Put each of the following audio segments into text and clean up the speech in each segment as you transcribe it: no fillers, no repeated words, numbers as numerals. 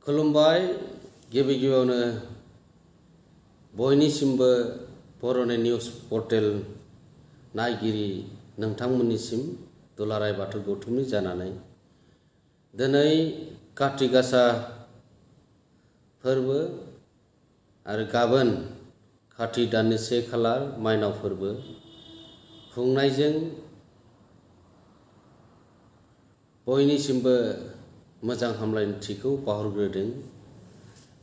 खुलुमबाय गिबि गिबियावनो बयनिसिमबो बर'नि निउस पर्टेल नायगिरि नोंथांमोननिसिम दुलाराय बाथौ गौथुमनि जानानै दिनै काति गासा फोरबो आरो गाबोन काति दाननि 1 खालार माइनाव फोरबो खुंनायजों बयनिसिमबो मोजां हामलायथिखौ बावहरग्रोदों।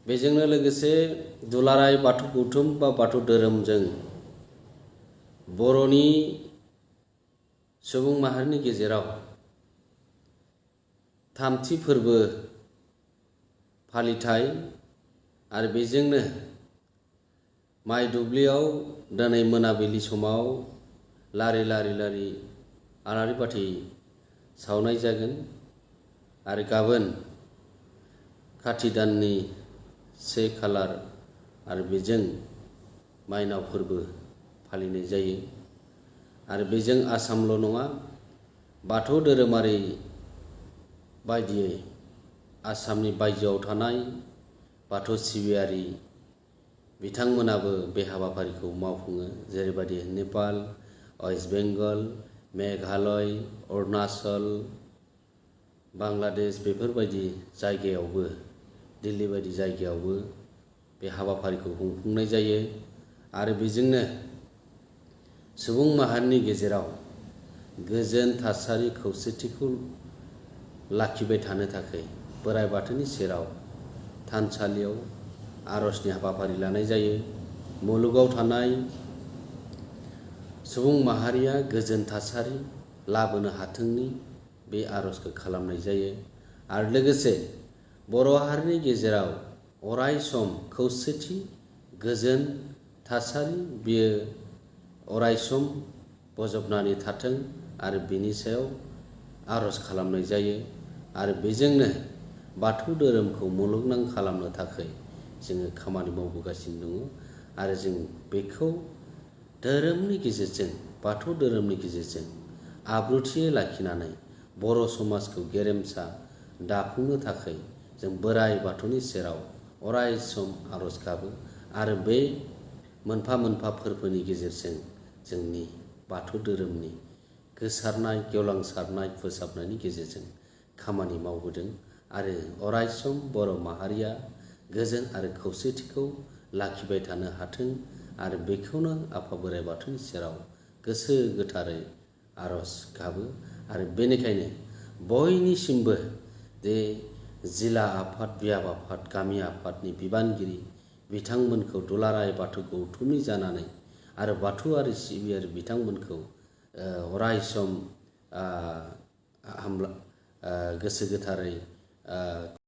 बेजोंनो लोगोसे दुलाराय बाथौ गौथुम बा बाथौ धोरोमजों बर'नि सुबुं माहारिनि गेजेराव थामथि फोरबो फालिथाय आरो बेजोंनो माइ दुब्लियाव दिनै मोनाबिलि समाव लारि आलारि बाथि सावनाय जागोन आरो गाबोन काति दाननि 1 खालार आरो बेजों माइनाव फोरबो फालिनाय जायो आरो बेजों आसामल' नङा बाथौ धोरोमारि बायदियै आसामनि बायजोआव थानाय बाथौ सिबियारि बिथांमोनाबो बे हाबाफारिखौ मावफुङो। जेरैबायदि नेपाल, वेस्ट बेंगल, मेघालय, अरुणाचल, बांलादेश बेफोरबायदि जायगायावबो दिल्ली बायदि जायगायावबो बे हाबाफारिखौ खुंफुंनाय जायो आरो बेजोंनो सुबुं माहारिनि गेजेराव गोजोन थासारि खौसेथिखौ लाखिबाय थानो थाखाय बोराइ बाथौनि सेराव थानसालियाव आर'जनि हाबाफारि लानाय जायो। मुलुगाव थानाय सुबुं माहारिया गोजोन थासारि लाबोनो हाथोंनि बे आर'जखौ खालामनाय जायो आरो लोगोसे बर' हारिनि गेजेराव अराय सम खौसेथि गोजोन थासारि बियो अराय सम बजबनानै थाथों आरो बेनि सायाव आर'ज खालामनाय जायो आरो बेजोंनो बाथौ धोरोमखौ मुलुगनां खालामनो थाखाय जोङो खामानि मावबोगासिनो दङ आरो जों बेखौ धोरोमनि गेजेरजों बाथौ धोरोमनि गेजेरजों आब्रुथियै लाखिनानै बर' समाजखौ गेरेमसा दाफुंनो थाखाय जों बोराइ बाथौनि सेराव अराय सम आर'ज गाबो आरो बे मोनफा मोनफा फोरबोनि गेजेरजों जोंनि बाथौ धोरोमनि गोसारनाय गेवलांसारनाय फोसाबनायनि गेजेरजों खामानि मावबोदों आरो अराय सम बर' माहारिया गोजोन आरो खौसेथिखौ लाखिबाय थानो हाथों आरो बेखौनो आफा बोराइ बाथौनि सेराव गोसो गोथारै आर'ज गाबो आरो बेनिखायनो बयनिसिमबो जे जिल्ला आफाद, बियाब आफाद, गामि आफादनि बिबानगिरि बिथांमोनखौ दुलाराय बाथौ गौथुमनि जानानै आरो बाथौआरि सिबियारि बिथांमोनखौ अराय सम गोसो गोथारै